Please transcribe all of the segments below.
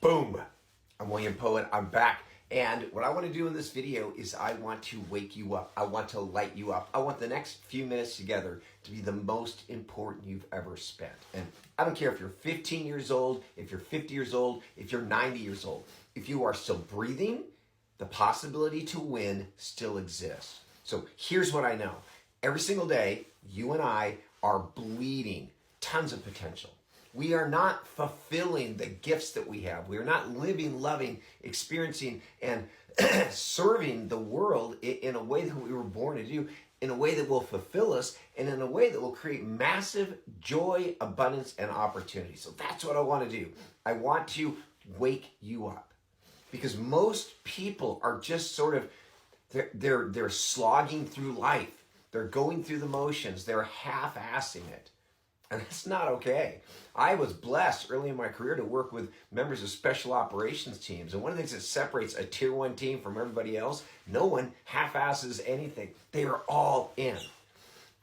Boom! I'm William Poet. I'm back. And what I want to do in this video is I want to wake you up. I want to light you up. I want the next few minutes together to be the most important you've ever spent. And I don't care if you're 15 years old, if you're 50 years old, if you're 90 years old. If you are still breathing, the possibility to win still exists. So here's what I know. Every single day, you and I are bleeding tons of potential. We are not fulfilling the gifts that we have. We are not living, loving, experiencing, and serving the world in a way that we were born to do, in a way that will fulfill us, and in a way that will create massive joy, abundance, and opportunity. So that's what I want to do. I want to wake you up. Because most people are just sort of, they're slogging through life. They're going through the motions. They're half-assing it. And that's not okay. I was blessed early in my career to work with members of special operations teams. And one of the things that separates a tier 1 team from everybody else, no one half-asses anything. They are all in.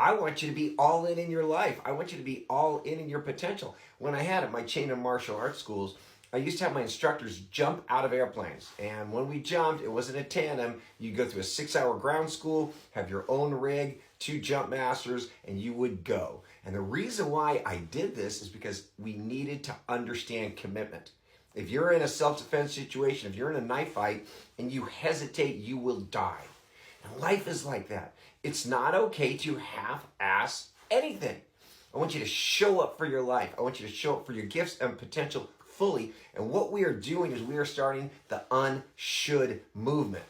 I want you to be all in your life. I want you to be all in your potential. When I had at my chain of martial arts schools, I used to have my instructors jump out of airplanes. And when we jumped, it wasn't a tandem. You go through a 6-hour ground school, have your own rig, 2 jump masters, and you would go. And the reason why I did this is because we needed to understand commitment. If you're in a self-defense situation, if you're in a knife fight and you hesitate, you will die. And life is like that. It's not okay to half-ass anything. I want you to show up for your life. I want you to show up for your gifts and potential fully. And what we are doing is we are starting the Unshould movement.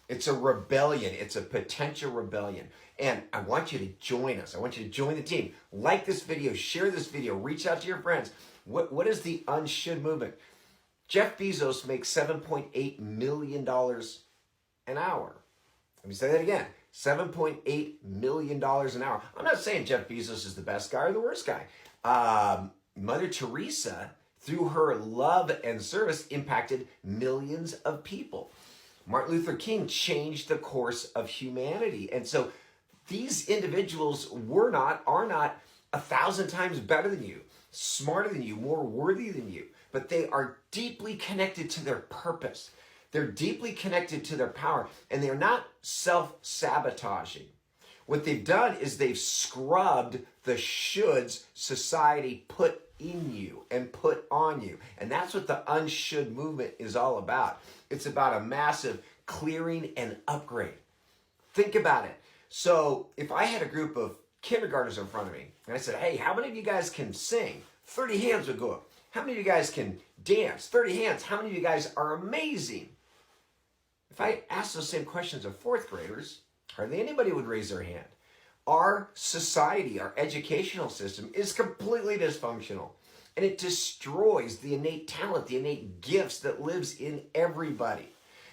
It's a rebellion. It's a potential rebellion. And I want you to join us. I want you to join the team. Like this video, share this video, reach out to your friends. What is the Unshould movement? Jeff Bezos makes $7.8 million an hour. Let me say that again. $7.8 million an hour. I'm not saying Jeff Bezos is the best guy or the worst guy. Mother Teresa, through her love and service, impacted millions of people. Martin Luther King changed the course of humanity. And so these individuals are not 1,000 times better than you, smarter than you, more worthy than you, but they are deeply connected to their purpose. They're deeply connected to their power, and they're not self-sabotaging. What they've done is they've scrubbed the shoulds society put in you and put on you. And that's what the Unshould movement is all about. It's about a massive clearing and upgrade. Think about it. So if I had a group of kindergartners in front of me and I said, hey, how many of you guys can sing? 30 hands would go up. How many of you guys can dance? 30 hands. How many of you guys are amazing? If I asked those same questions of 4th graders, hardly anybody would raise their hand. Our society, our educational system is completely dysfunctional, and it destroys the innate talent, the innate gifts that lives in everybody.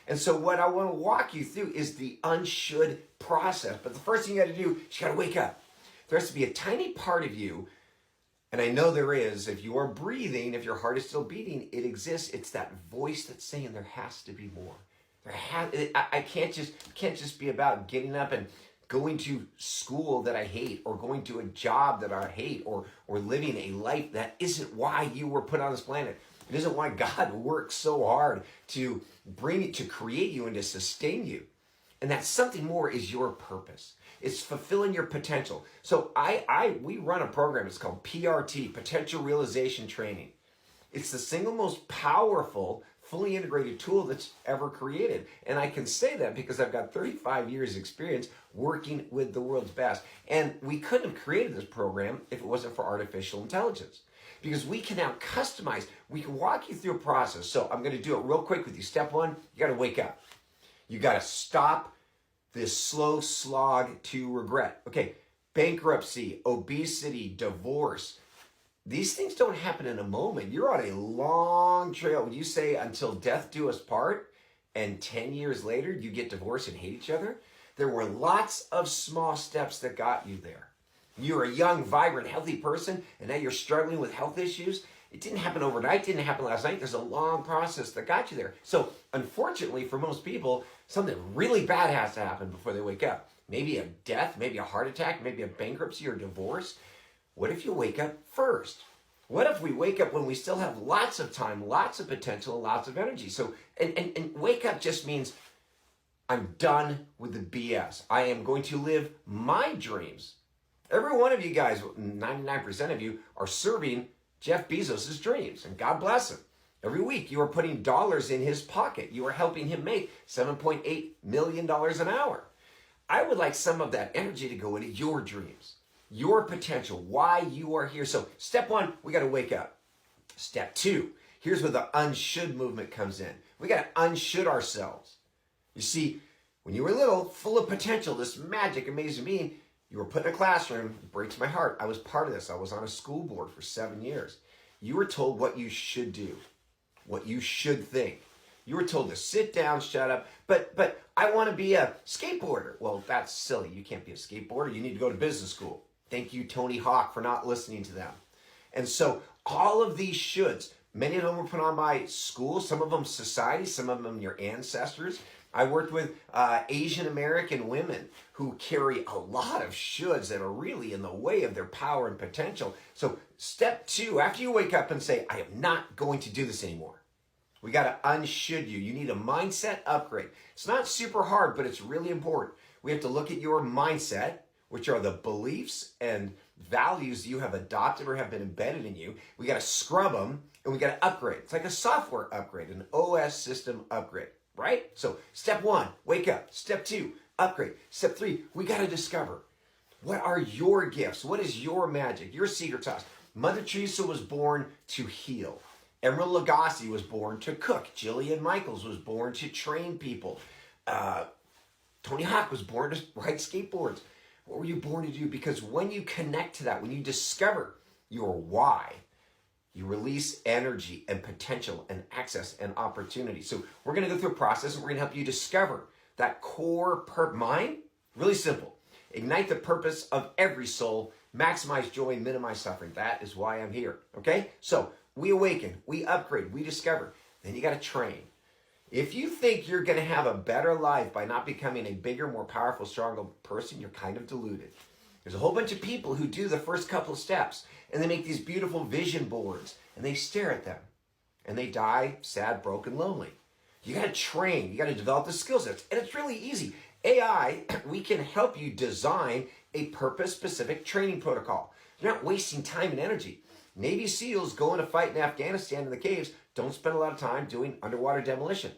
And so what I want to walk you through is the Unshould process. But the first thing you got to do is you got to wake up. There has to be a tiny part of you, and I know there is, if you are breathing, if your heart is still beating, it exists. It's that voice that's saying there has to be more. I can't just be about getting up and going to school that I hate, or going to a job that I hate, or living a life that isn't why you were put on this planet. It isn't why God works so hard to create you and to sustain you. And that something more is your purpose. It's fulfilling your potential. So we run a program. It's called PRT, Potential Realization Training. It's the single most powerful, fully integrated tool that's ever created. And I can say that because I've got 35 years experience working with the world's best. And we couldn't have created this program if it wasn't for artificial intelligence. Because we can now customize, we can walk you through a process. So I'm going to do it real quick with you. Step 1, you got to wake up. You got to stop this slow slog to regret. Okay, bankruptcy, obesity, divorce. These things don't happen in a moment. You're on a long trail. When you say until death do us part, and 10 years later you get divorced and hate each other, there were lots of small steps that got you there. You're a young, vibrant, healthy person, and now you're struggling with health issues. It didn't happen overnight, didn't happen last night. There's a long process that got you there. So unfortunately for most people, something really bad has to happen before they wake up. Maybe a death, maybe a heart attack, maybe a bankruptcy or divorce. What if you wake up first? What if we wake up when we still have lots of time, lots of potential, and lots of energy? So, and wake up just means I'm done with the BS. I am going to live my dreams. Every one of you guys, 99% of you, are serving Jeff Bezos' dreams, and God bless him. Every week, you are putting dollars in his pocket. You are helping him make $7.8 million an hour. I would like some of that energy to go into your dreams, your potential, why you are here. So step one, we got to wake up. Step two, here's where the unshould movement comes in. We got to unshould ourselves. You see, when you were little, full of potential, this magic, amazing being, you were put in a classroom. It breaks my heart. I was part of this. I was on a school board for 7 years. You were told what you should do, what you should think. You were told to sit down, shut up. But I want to be a skateboarder. Well, that's silly. You can't be a skateboarder. You need to go to business school. Thank you, Tony Hawk, for not listening to them. And so all of these shoulds, many of them were put on by school, some of them society, some of them your ancestors. I worked with Asian American women who carry a lot of shoulds that are really in the way of their power and potential. So step two, after you wake up and say, I am not going to do this anymore. We got to unshould you. You need a mindset upgrade. It's not super hard, but it's really important. We have to look at your mindset, which are the beliefs and values you have adopted or have been embedded in you. We got to scrub them and we got to upgrade. It's like a software upgrade, an OS system upgrade, right? So step one, wake up. Step two, upgrade. Step three, we got to discover what are your gifts? What is your magic, your secret sauce? Mother Teresa was born to heal. Emeril Lagasse was born to cook. Jillian Michaels was born to train people. Tony Hawk was born to ride skateboards. What were you born to do? Because when you connect to that, when you discover your why, you release energy and potential and access and opportunity. So we're going to go through a process and we're going to help you discover that core mind. Really simple. Ignite the purpose of every soul. Maximize joy and minimize suffering. That is why I'm here. Okay? So we awaken, we upgrade, we discover. Then you got to train. If you think you're going to have a better life by not becoming a bigger, more powerful, stronger person, you're kind of deluded. There's a whole bunch of people who do the first couple of steps and they make these beautiful vision boards and they stare at them and they die sad, broken, lonely. You got to train. You got to develop the skill sets. And it's really easy. AI, we can help you design a purpose-specific training protocol. You're not wasting time and energy. Navy SEALs going to fight in Afghanistan in the caves don't spend a lot of time doing underwater demolition.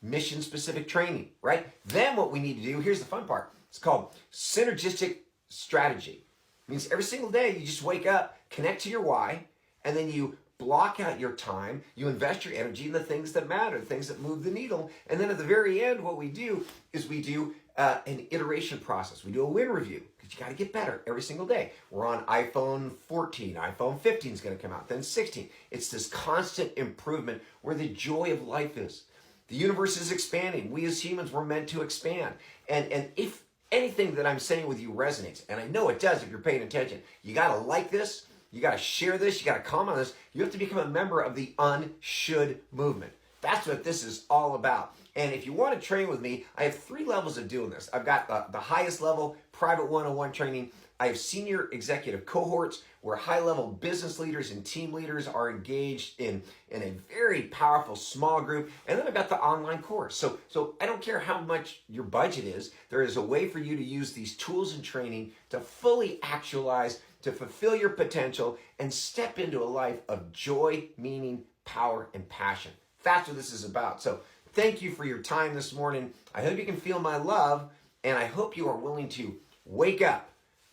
Mission-specific training, right? Then what we need to do, here's the fun part. It's called synergistic strategy. It means every single day you just wake up, connect to your why, and then you block out your time, you invest your energy in the things that matter, the things that move the needle, and then at the very end, what we do is we do an iteration process. We do a win review, because you got to get better every single day. We're on iPhone 14, iPhone 15 is going to come out, then 16. It's this constant improvement where the joy of life is. The universe is expanding. We as humans were meant to expand. And if anything that I'm saying with you resonates, and I know it does if you're paying attention, you got to like this, you got to share this, you got to comment on this. You have to become a member of the Unshould movement. That's what this is all about. And if you want to train with me, I have 3 levels of doing this. I've got the highest level, private one-on-one training. I have senior executive cohorts where high-level business leaders and team leaders are engaged in a very powerful small group. And then I've got the online course. So I don't care how much your budget is. There is a way for you to use these tools and training to fully actualize, to fulfill your potential, and step into a life of joy, meaning, power, and passion. That's what this is about. So thank you for your time this morning. I hope you can feel my love, and I hope you are willing to wake up,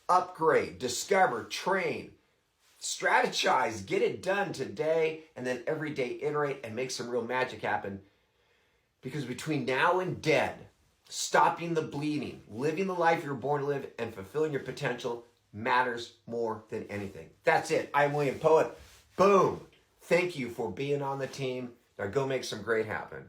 upgrade, discover, train, strategize, get it done today, and then every day iterate and make some real magic happen. Because between now and dead, stopping the bleeding, living the life you're born to live, and fulfilling your potential matters more than anything. That's it. I'm William Poet. Boom. Thank you for being on the team. Now go make some great happen.